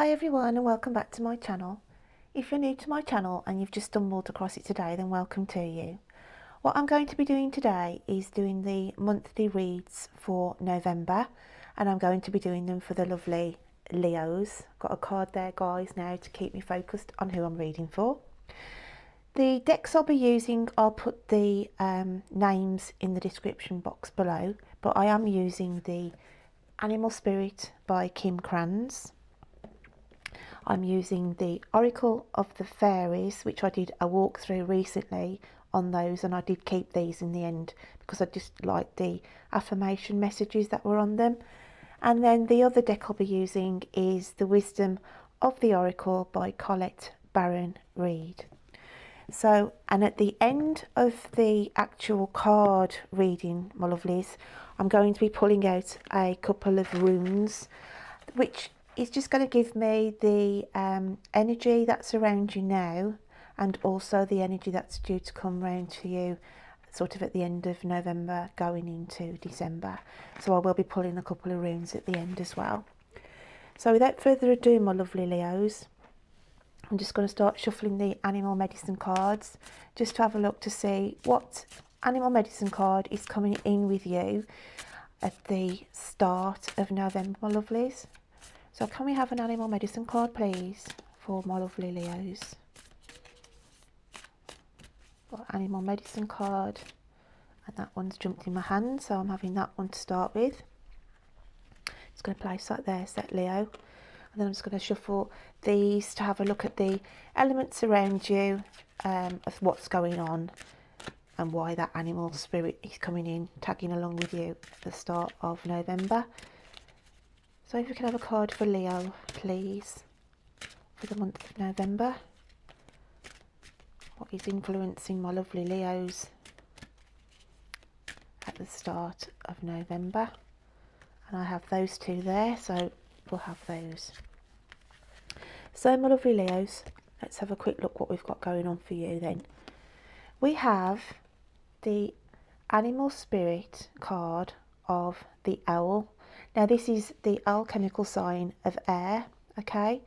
Hi everyone and welcome back to my channel. If you're new to my channel and you've just stumbled across it today, then welcome to you. What I'm going to be doing today is doing the monthly reads for November, and I'm going to be doing them for the lovely Leos. Got a card there guys now to keep me focused on who I'm reading for. The decks I'll be using, I'll put the names in the description box below, but I am using the Animal Spirit by Krans. I'm using the Oracle of the Fairies, which I did a walkthrough recently on those, and I did keep these in the end because I just liked the affirmation messages that were on them. And then the other deck I'll be using is the Wisdom of the Oracle by Colette Reid. So, and at the end of the actual card reading, my lovelies, I'm going to be pulling out a couple of runes, which is just going to give me the energy that's around you now, and also the energy that's due to come round to you sort of at the end of November going into December. So I will be pulling a couple of runes at the end as well. So without further ado, my lovely Leos, I'm just going to start shuffling the animal medicine cards just to have a look to see what animal medicine card is coming in with you at the start of November, my lovelies. So can we have an animal medicine card, please, for my lovely Leos? Got animal medicine card, and that one's jumped in my hand, so I'm having that one to start with. Just going to place that there, set Leo, and then I'm just going to shuffle these to have a look at the elements around you, of what's going on, and why that animal spirit is coming in, tagging along with you at the start of November. So if we can have a card for Leo, please, for the month of November. What is influencing my lovely Leos at the start of November? And I have those two there, so we'll have those. So my lovely Leos, let's have a quick look what we've got going on for you then. We have the Animal Spirit card of the Owl. Now this is the alchemical sign of air, okay?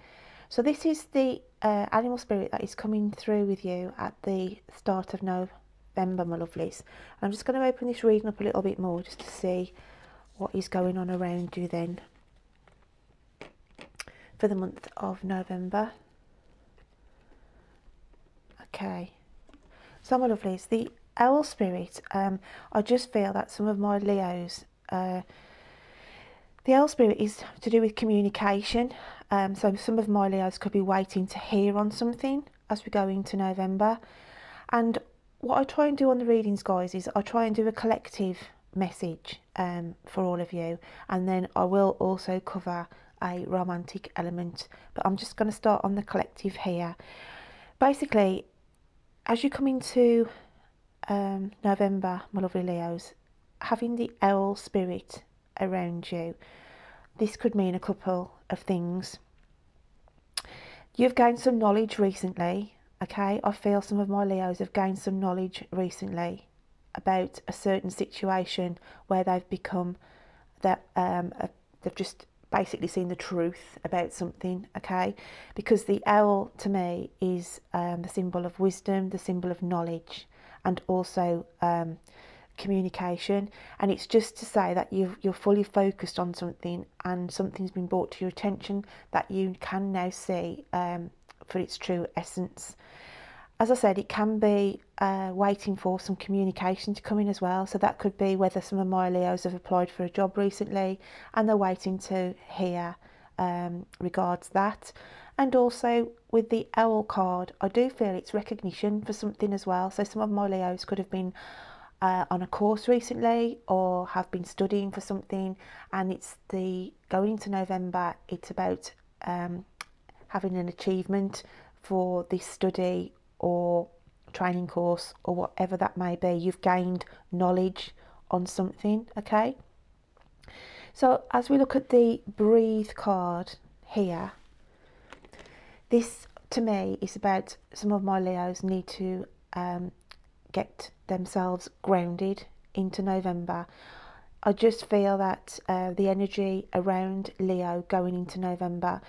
So this is the animal spirit that is coming through with you at the start of November, my lovelies. I'm just going to open this reading up a little bit more just to see what is going on around you then for the month of November. Okay, so my lovelies, the owl spirit, I just feel that some of my Leos, the owl spirit is to do with communication, so some of my Leos could be waiting to hear on something as we go into November. And what I try and do on the readings, guys, is I try and do a collective message for all of you, and then I will also cover a romantic element, but I'm just going to start on the collective here. Basically, as you come into November, my lovely Leos, having the owl spirit around you, this could mean a couple of things. You've gained some knowledge recently, okay? I feel some of my Leos have gained some knowledge recently about a certain situation where they've become that they've just basically seen the truth about something, okay? Because the owl to me is the symbol of wisdom, the symbol of knowledge, and also communication. And it's just to say that you're fully focused on something, and something's been brought to your attention that you can now see for its true essence. As I said, it can be waiting for some communication to come in as well. So that could be whether some of my Leos have applied for a job recently and they're waiting to hear regards that. And also with the owl card, I do feel it's recognition for something as well. So some of my Leos could have been on a course recently or have been studying for something, and it's the going into November, it's about having an achievement for this study or training course or whatever that may be. You've gained knowledge on something, okay? So as we look at the breathe card here, this to me is about some of my Leos need to get themselves grounded into November. I just feel that the energy around Leo going into November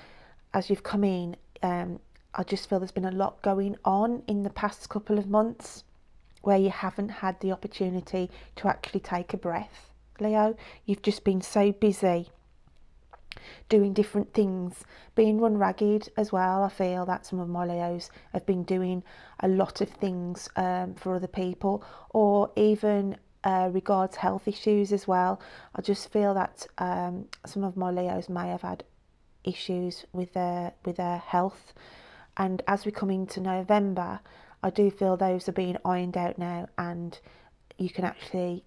as you've come in, I just feel there's been a lot going on in the past couple of months where you haven't had the opportunity to actually take a breath, Leo. You've just been so busy doing different things, being run ragged as well. I feel that some of my Leos have been doing a lot of things for other people, or even regards health issues as well. I just feel that some of my Leos may have had issues with their health, and as we come into November, I do feel those are being ironed out now, and you can actually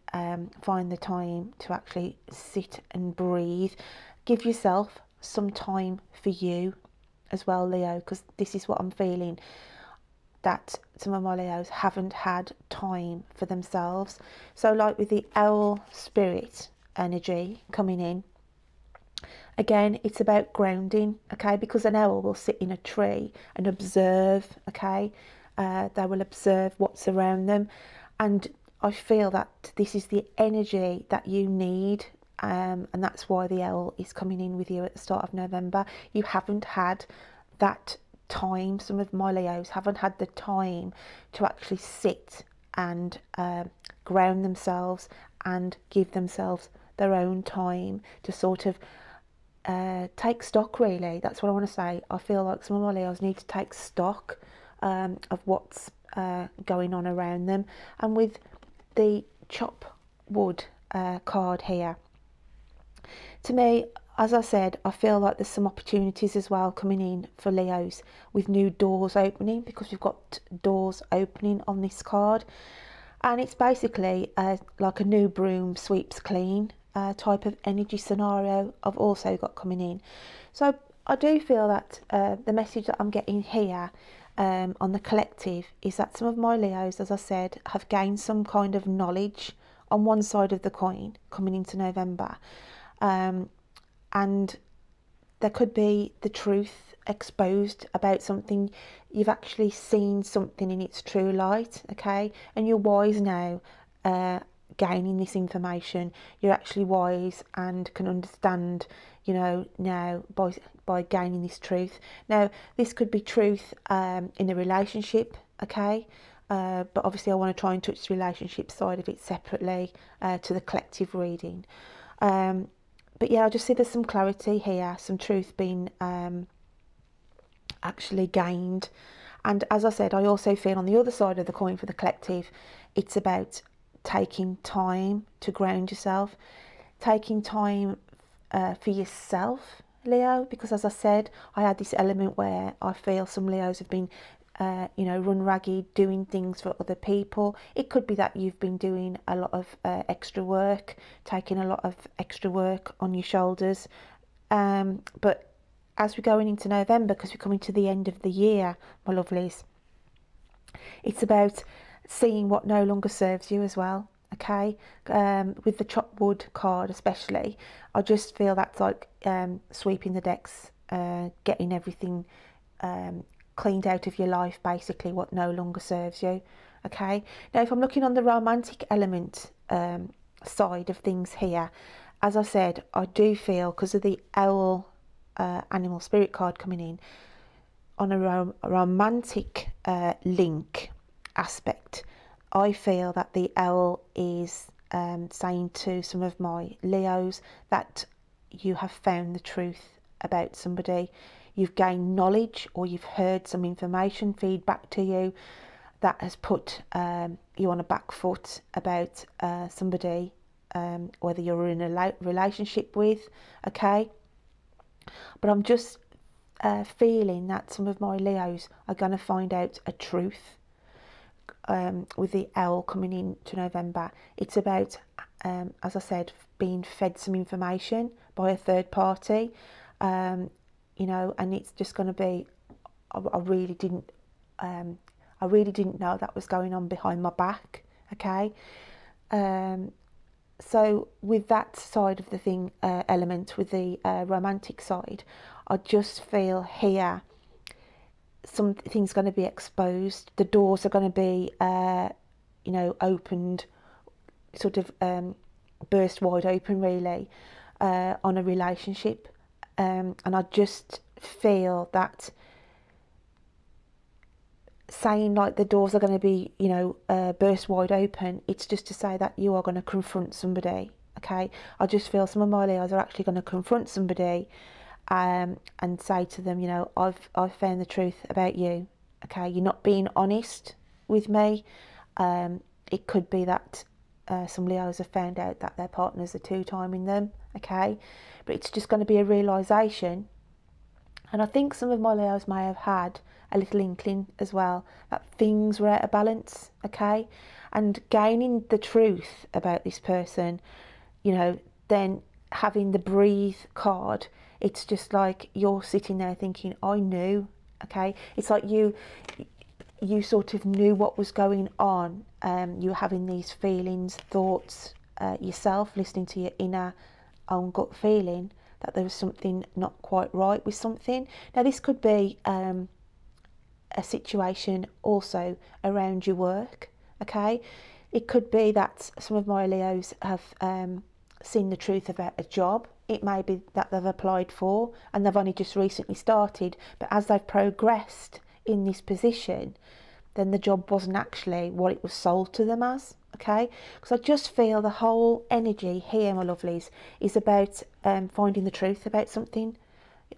find the time to actually sit and breathe. Give yourself some time for you as well, Leo, because this is what I'm feeling, that some of my Leos haven't had time for themselves. So like with the owl spirit energy coming in, again, it's about grounding, okay, because an owl will sit in a tree and observe, okay. They will observe what's around them, and I feel that this is the energy that you need, and that's why the owl is coming in with you at the start of November. You haven't had that time, some of my Leos haven't had the time to actually sit and ground themselves and give themselves their own time to sort of take stock, really. That's what I want to say. I feel like some of my Leos need to take stock of what's going on around them. And with the chop wood card here, to me, as I said, I feel like there's some opportunities as well coming in for Leos with new doors opening, because we've got doors opening on this card, and it's basically like a new broom sweeps clean type of energy scenario I've also got coming in. So I do feel that the message that I'm getting here on the collective is that some of my Leos, as I said, have gained some kind of knowledge on one side of the coin coming into November, and there could be the truth exposed about something. You've actually seen something in its true light, okay, and you're wise now, gaining this information. You're actually wise and can understand, you know, now by gaining this truth. Now this could be truth in a relationship, okay, but obviously I want to try and touch the relationship side of it separately to the collective reading. But yeah, I just see there's some clarity here, some truth being actually gained. And as I said, I also feel on the other side of the coin for the collective, it's about taking time to ground yourself, taking time for yourself, Leo, because as I said, I had this element where I feel some Leos have been you know, run ragged doing things for other people. It could be that you've been doing a lot of extra work, taking a lot of extra work on your shoulders, but as we're going into November, because we're coming to the end of the year, my lovelies, it's about seeing what no longer serves you as well, okay. With the chop wood card especially, I just feel that's like sweeping the decks, getting everything cleaned out of your life, basically what no longer serves you, okay. Now if I'm looking on the romantic element side of things here, as I said, I do feel, because of the owl animal spirit card coming in, on a romantic link aspect, I feel that the owl is saying to some of my Leos that you have found the truth about somebody. You've gained knowledge, or you've heard some information feedback to you that has put you on a back foot about somebody, whether you're in a relationship with, okay. But I'm just feeling that some of my Leos are going to find out a truth with the owl coming into November. It's about, as I said, being fed some information by a third party, you know, and it's just going to be, I really didn't know that was going on behind my back, okay. So with that side of the thing, element, with the romantic side, I just feel here something's going to be exposed. The doors are going to be, you know, opened, sort of burst wide open, really, on a relationship. And I just feel that saying like the doors are going to be, you know, burst wide open. It's just to say that you are going to confront somebody. Okay, I just feel some of my Leos are actually going to confront somebody, and say to them, you know, I've found the truth about you. Okay, you're not being honest with me. It could be that some Leos have found out that their partners are two-timing them. Okay, but it's just going to be a realisation. And I think some of my Leos may have had a little inkling as well that things were out of balance. Okay, and gaining the truth about this person, you know, then having the breathe card, it's just like you're sitting there thinking, I knew. Okay, it's like you sort of knew what was going on. You were having these feelings, thoughts yourself, listening to your inner own gut feeling that there was something not quite right with something. Now this could be a situation also around your work. Okay, it could be that some of my Leos have seen the truth about a job. It may be that they've applied for and they've only just recently started, but as they've progressed in this position, then the job wasn't actually what it was sold to them as. Okay, because I just feel the whole energy here, my lovelies, is about finding the truth about something.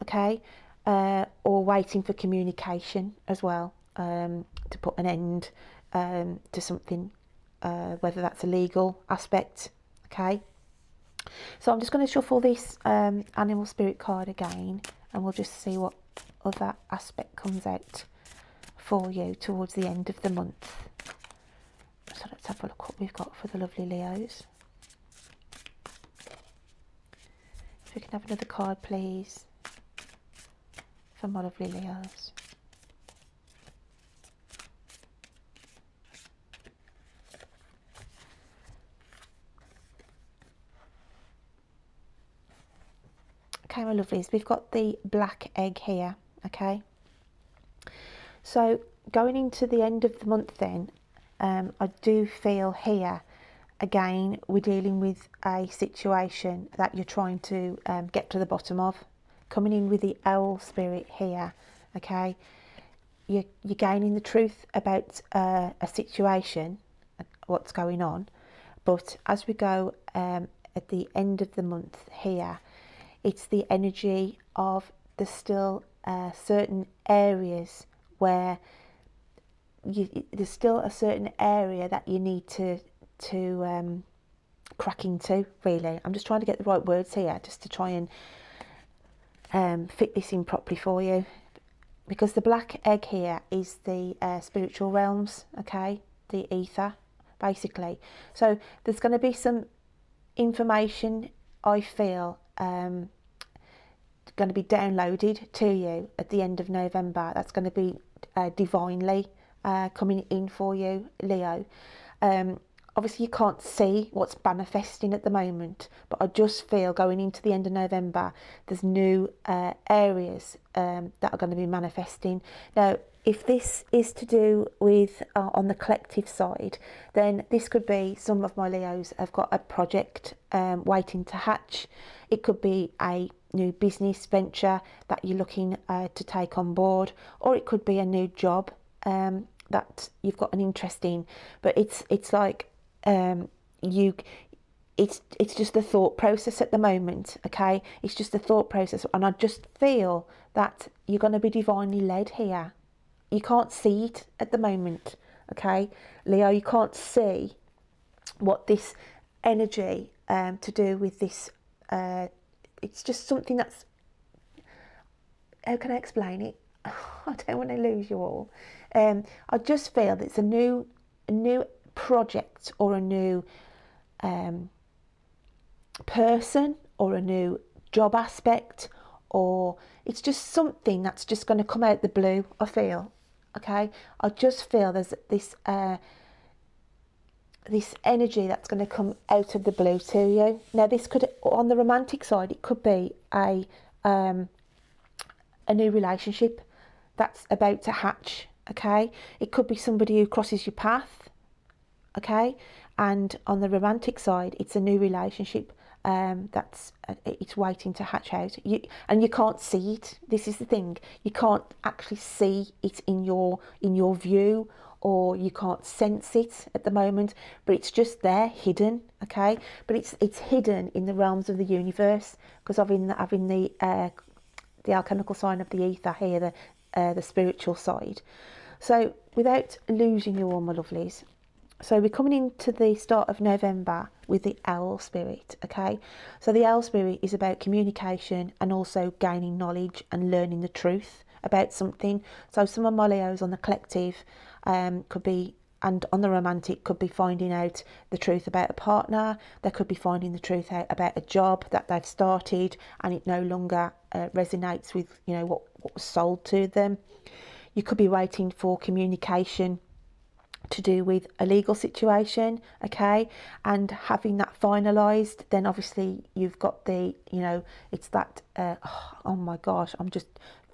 Okay, or waiting for communication as well, to put an end to something, whether that's a legal aspect. Okay, so I'm just going to shuffle this animal spirit card again, and we'll just see what other aspect comes out for you towards the end of the month. So let's have a look what we've got for the lovely Leos. If we can have another card, please, for my lovely Leos. Okay, my lovelies, we've got the black egg here. Okay, so going into the end of the month then, I do feel here again we're dealing with a situation that you're trying to get to the bottom of. Coming in with the owl spirit here. Okay, you're gaining the truth about a situation, what's going on, but as we go at the end of the month here, it's the energy of there's still certain areas where there's still a certain area that you need to crack into, really. I'm just trying to get the right words here just to try and fit this in properly for you, because the black egg here is the spiritual realms. Okay, the ether basically. So there's going to be some information, I feel, going to be downloaded to you at the end of November. That's going to be divinely coming in for you, Leo. Obviously you can't see what's manifesting at the moment, but I just feel going into the end of November there's new areas that are going to be manifesting. Now if this is to do with on the collective side, then this could be some of my Leos have got a project waiting to hatch. It could be a new business venture that you're looking to take on board, or it could be a new job that you've got an interest in. But it's like it's just a thought process at the moment. Okay, it's just a thought process, and I just feel that you're going to be divinely led here. You can't see it at the moment. Okay, Leo, you can't see what this energy to do with this. It's just something that's, how can I explain it? I don't want to lose you all. I just feel that it's a new project, or a new person, or a new job aspect, or it's just something that's just going to come out the blue, I feel. Okay, I just feel there's this this energy that's going to come out of the blue to you. Now this could, on the romantic side, it could be a new relationship that's about to hatch. Okay, it could be somebody who crosses your path. Okay, and on the romantic side, it's a new relationship it's waiting to hatch out. And you can't see it. This is the thing. You can't actually see it in your view, or you can't sense it at the moment, but it's just there, hidden, okay? But it's hidden in the realms of the universe, because having the alchemical sign of the ether here, the spiritual side. So without losing you all, my lovelies, so we're coming into the start of November with the owl spirit, okay? So the owl spirit is about communication and also gaining knowledge and learning the truth about something. So some of my Leos on the collective could be, and on the romantic, could be finding out the truth about a partner. They could be finding the truth out about a job that they've started and it no longer resonates with, you know, what was sold to them. You could be waiting for communication to do with a legal situation, okay, and having that finalized. Then obviously you've got the, you know, it's that oh my gosh, I'm just,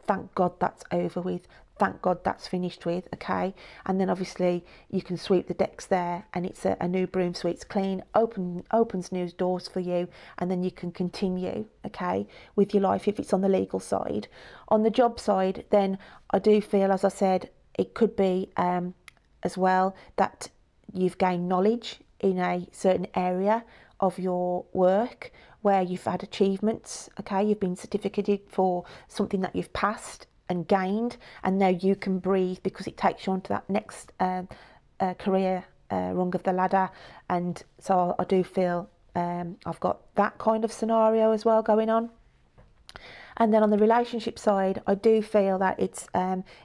thank God that's over with, thank God that's finished with, okay. And then obviously you can sweep the decks there, and it's a new broom sweeps clean, opens new doors for you, and then you can continue, okay, with your life if it's on the legal side. On the job side, then I do feel, as I said, it could be as well that you've gained knowledge in a certain area of your work where you've had achievements, okay, you've been certificated for something that you've passed and gained, and now you can breathe because it takes you on to that next career rung of the ladder. And so I do feel I've got that kind of scenario as well going on. And then on the relationship side, I do feel that it's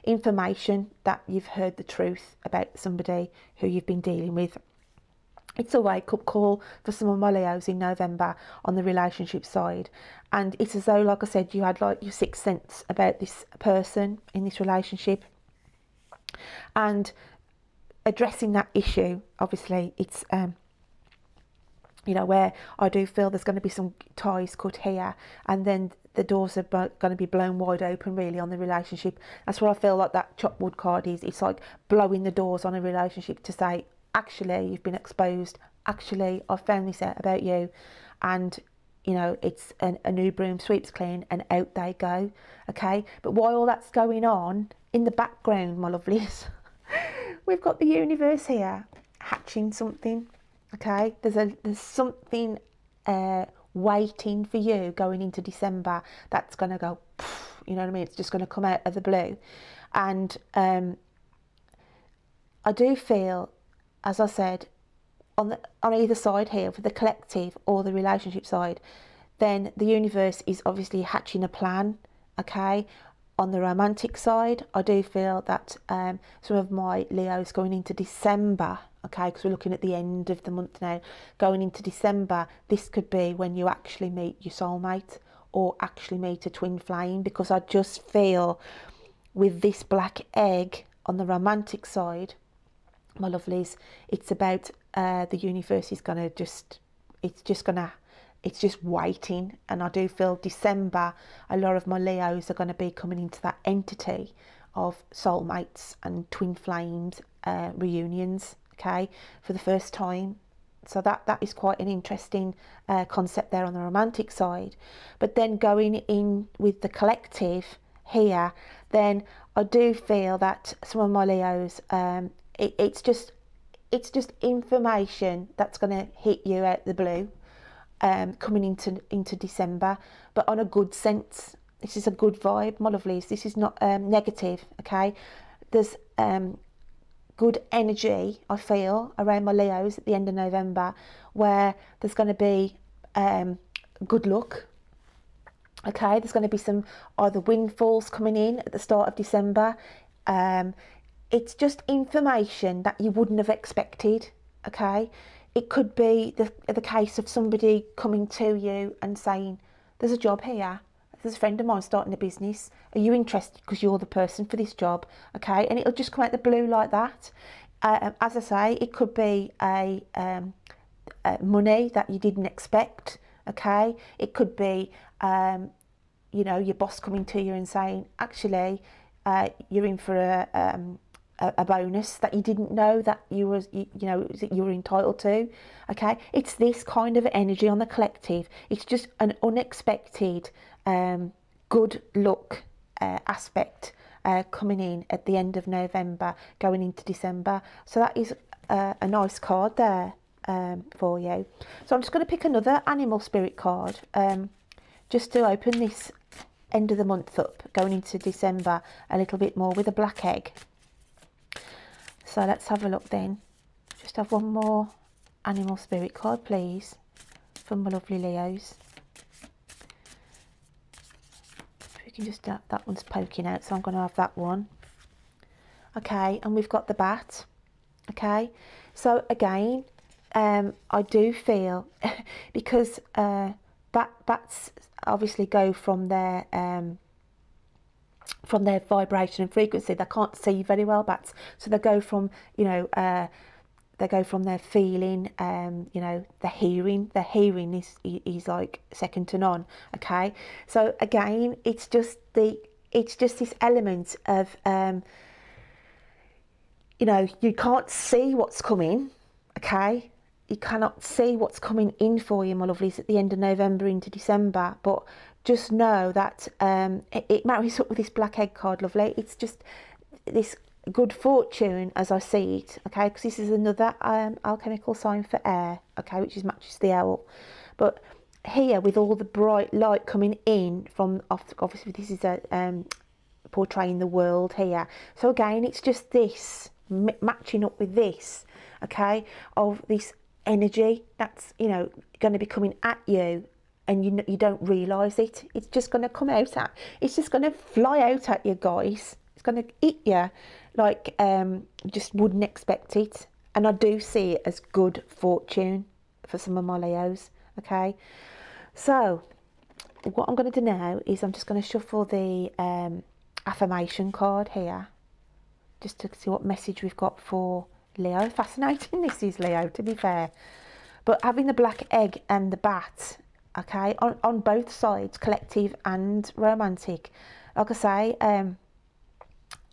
information that you've heard the truth about somebody who you've been dealing with. It's a wake-up call for some of my Leos in November on the relationship side. And it's as though, like I said, you had like your sixth sense about this person in this relationship. And addressing that issue, obviously, it's you know, where I do feel there's going to be some ties cut here, and then the doors are going to be blown wide open really on the relationship. That's what I feel like that chop wood card is. It's like blowing the doors on a relationship to say, actually, you've been exposed. Actually, I've found this out about you. And, you know, it's a new broom sweeps clean, and out they go. Okay. But while all that's going on in the background, my lovelies, we've got the universe here hatching something. Okay, there's something waiting for you going into December that's going to go, you know what I mean? It's just going to come out of the blue. And I do feel, as I said, on either side here, for the collective or the relationship side, then the universe is obviously hatching a plan, okay? On the romantic side, I do feel that some of my Leos going into December, okay, because we're looking at the end of the month now, going into December, this could be when you actually meet your soulmate or actually meet a twin flame, because I just feel with this black egg on the romantic side, my lovelies, it's about the universe is going to just, it's just waiting. And I do feel December, a lot of my Leos are going to be coming into that entity of soulmates and twin flames reunions, okay, for the first time. So that is quite an interesting concept there on the romantic side. But then going in with the collective here, then I do feel that some of my Leos, it's just information that's going to hit you out the blue. Coming into December, but on a good sense. This is a good vibe, my lovelies. This is not negative, okay? There's good energy, I feel, around my Leos at the end of November, where there's going to be good luck, okay? There's going to be some either windfalls coming in at the start of December. It's just information that you wouldn't have expected, okay? It could be the case of somebody coming to you and saying, there's a job here, there's a friend of mine starting a business, are you interested because you're the person for this job, okay? And it'll just come out the blue like that. As I say, it could be a money that you didn't expect, okay? It could be, you know, your boss coming to you and saying, actually, you're in for a bonus that you didn't know that you were entitled to. Okay, it's this kind of energy on the collective. It's just an unexpected good luck aspect coming in at the end of November, going into December. So that is a nice card there for you. So I'm just going to pick another animal spirit card just to open this end of the month up, going into December a little bit more with a black egg. So let's have a look then. Just have one more animal spirit card, please, from my lovely Leos. We can just, that one's poking out, so I'm going to have that one. Okay, and we've got the bat. Okay, so again, I do feel because bats obviously go from their vibration and frequency. They can't see very well, bats, so they go from, you know, they go from their feeling, you know, the hearing. The hearing is like second to none. Okay, so again, it's just this element of you know, you can't see what's coming. Okay, you cannot see what's coming in for you, my lovelies, at the end of November into December, but just know that it marries up with this black egg card, lovely. It's just this good fortune as I see it, okay, because this is another alchemical sign for air, okay, which is matches the owl. But here, with all the bright light coming in from, obviously this is a portraying the world here, so again, it's just this matching up with this, okay, of this energy that's, you know, going to be coming at you, and you don't realise it. It's just going to come out at, it's just going to fly out at you, guys. It's going to hit you like you just wouldn't expect it. And I do see it as good fortune for some of my Leos. Okay, so what I'm going to do now is I'm just going to shuffle the affirmation card here, just to see what message we've got for Leo. Fascinating this is, Leo, to be fair. But having the black egg and the bat, okay, on both sides, collective and romantic, like I say,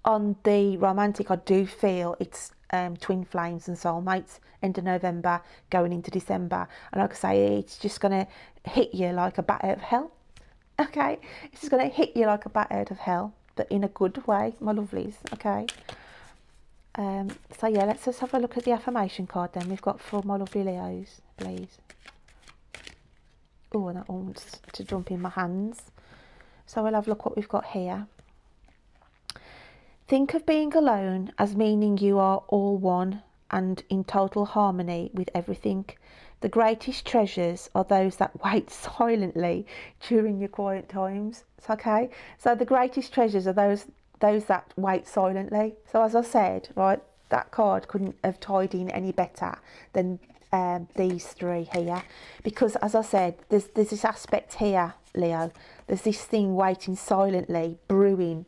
on the romantic, I do feel it's twin flames and soulmates, end of November, going into December. And like I say, it's just going to hit you like a bat out of hell. Okay, it's just going to hit you like a bat out of hell, but in a good way, my lovelies, okay. So yeah, let's just have a look at the affirmation card then we've got for my lovely Leos, please. Oh, and that one wants to jump in my hands. So we'll have a look what we've got here. Think of being alone as meaning you are all one and in total harmony with everything. The greatest treasures are those that wait silently during your quiet times. It's okay. So the greatest treasures are those that wait silently. So as I said, right, that card couldn't have tied in any better than these three here, because as I said, there's this aspect here, Leo. There's this thing waiting silently, brewing,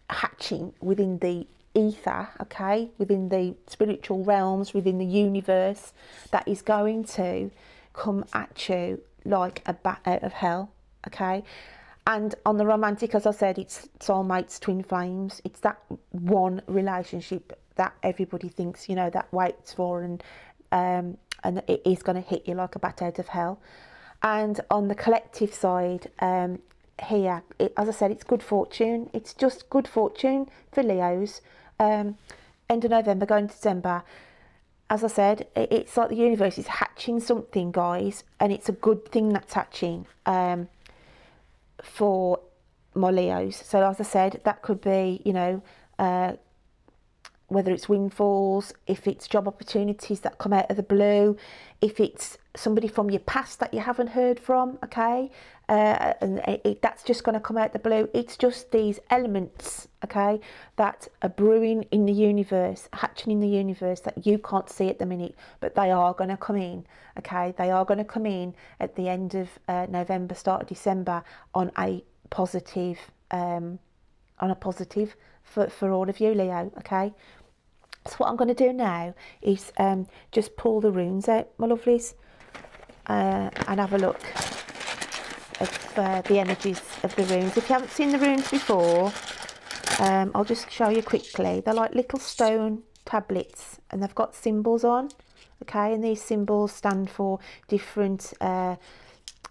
hatching within the ether, okay, within the spiritual realms, within the universe, that is going to come at you like a bat out of hell, okay. And on the romantic, as I said, it's soulmates, twin flames. It's that one relationship that everybody thinks, you know, that waits for, and it is going to hit you like a bat out of hell. And on the collective side, here, as I said, it's good fortune. It's just good fortune for Leos. End of November, going to December. As I said, it's like the universe is hatching something, guys, and it's a good thing that's hatching. For my Leos. So as I said, that could be, you know, whether it's windfalls, if it's job opportunities that come out of the blue, if it's somebody from your past that you haven't heard from, okay, and that's just going to come out the blue. It's just these elements, okay, that are brewing in the universe, hatching in the universe, that you can't see at the minute, but they are going to come in, okay. They are going to come in at the end of November, start of December, on a positive for all of you, Leo, okay. So what I'm going to do now is just pull the runes out, my lovelies, and have a look at the energies of the runes. If you haven't seen the runes before, I'll just show you quickly. They're like little stone tablets and they've got symbols on, okay, and these symbols stand for different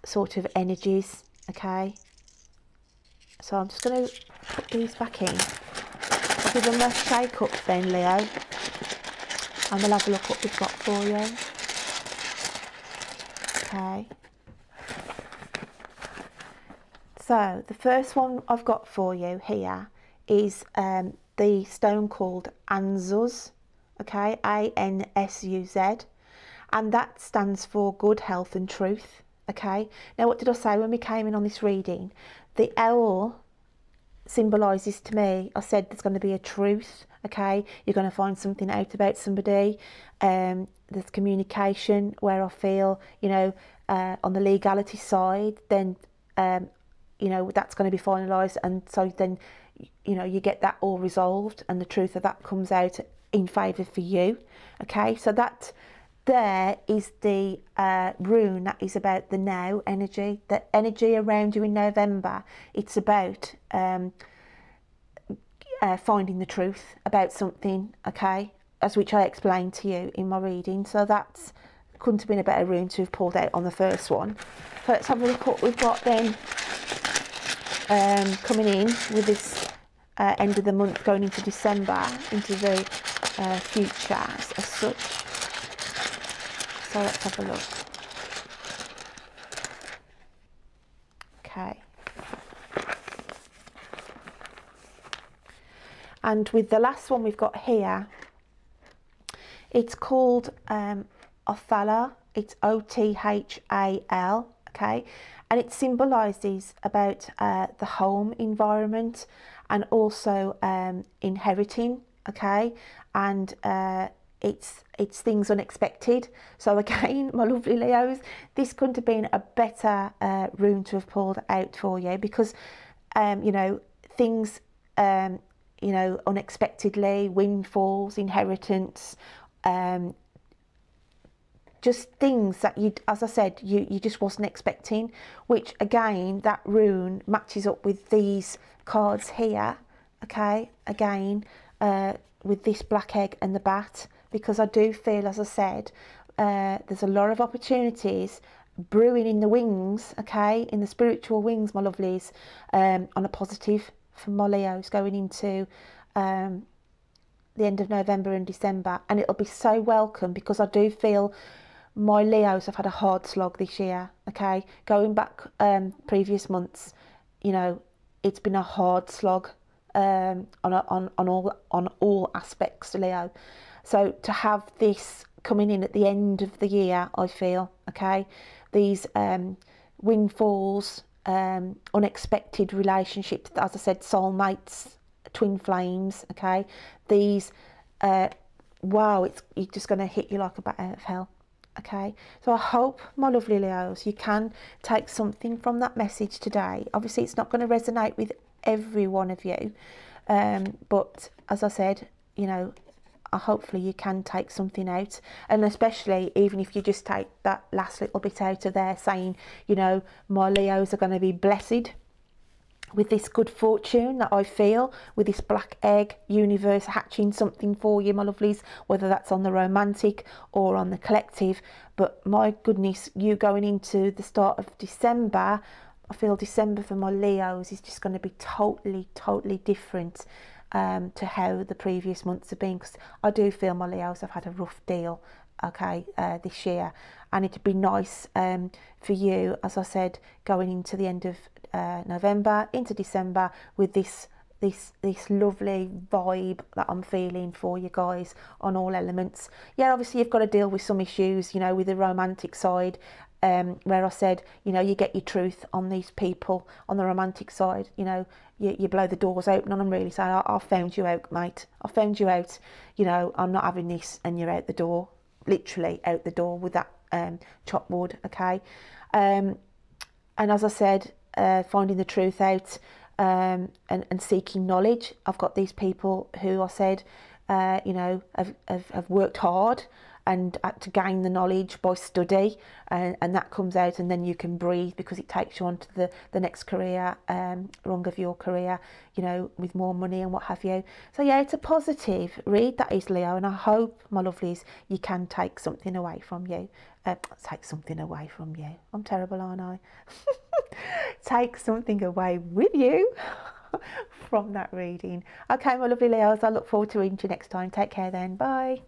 sort of energies, okay. So I'm just going to put these back in. I'll give them a shake up then, Leo, and we'll have a look what we've got for you. Okay. So the first one I've got for you here is the stone called Anzuz, okay, A-N-S-U-Z, and that stands for good health and truth, okay. Now what did I say when we came in on this reading? The owl symbolises to me, I said there's going to be a truth, okay, you're going to find something out about somebody, there's communication where I feel, you know, on the legality side, then you know, that's going to be finalised, and so then, you know, you get that all resolved and the truth of that comes out in favour for you, okay. So that there is the rune that is about the now energy, the energy around you in November. It's about finding the truth about something, okay, as which I explained to you in my reading. So that's couldn't have been a better rune to have pulled out on the first one. So let's have a look what we've got then coming in with this end of the month going into December, into the future as such. So let's have a look. Okay. And with the last one we've got here, it's called Othala. It's O-T-H-A-L, okay, and it symbolises about the home environment and also inheriting, okay, and it's things unexpected. So again, my lovely Leos, this couldn't have been a better rune to have pulled out for you, because you know, things you know, unexpectedly, windfalls, inheritance, just things that you, as I said, you just wasn't expecting, which again, that rune matches up with these cards here, okay, again, with this black egg and the bat, because I do feel, as I said, there's a lot of opportunities brewing in the wings, okay, in the spiritual wings, my lovelies, on a positive for my Leos going into the end of November and December, and it'll be so welcome, because I do feel my Leos have had a hard slog this year, okay, going back previous months, you know, it's been a hard slog on all aspects, Leo. So to have this coming in at the end of the year, I feel, okay, these windfalls, unexpected relationships, as I said, soulmates, twin flames, okay, these wow, it's just going to hit you like a bat out of hell, okay. So I hope, my lovely Leos, you can take something from that message today. Obviously it's not going to resonate with every one of you, but as I said, you know, hopefully you can take something out, and especially even if you just take that last little bit out of there saying, you know, my Leos are going to be blessed with this good fortune that I feel, with this black egg universe hatching something for you, my lovelies, whether that's on the romantic or on the collective. But my goodness, you going into the start of December, I feel December for my Leos is just going to be totally different to how the previous months have been, because I do feel my Leos have had a rough deal, okay, this year, and it'd be nice for you, as I said, going into the end of November into December with this lovely vibe that I'm feeling for you guys on all elements. Yeah, obviously you've got to deal with some issues, you know, with the romantic side, where I said, you know, you get your truth on these people on the romantic side, you know, you blow the doors open on them, really say, I found you out, mate, I found you out, you know, I'm not having this, and you're out the door, literally out the door with that chopped wood, okay. And as I said, finding the truth out, and seeking knowledge. I've got these people who I said, you know, have worked hard, and to gain the knowledge by study, and that comes out, and then you can breathe because it takes you on to the next career, rung of your career, you know, with more money and what have you. So yeah, it's a positive read, that is, Leo, and I hope, my lovelies, you can take something away from you. Take something away from you. I'm terrible, aren't I? Take something away with you from that reading. Okay, my lovely Leos, I look forward to reading you next time. Take care then. Bye.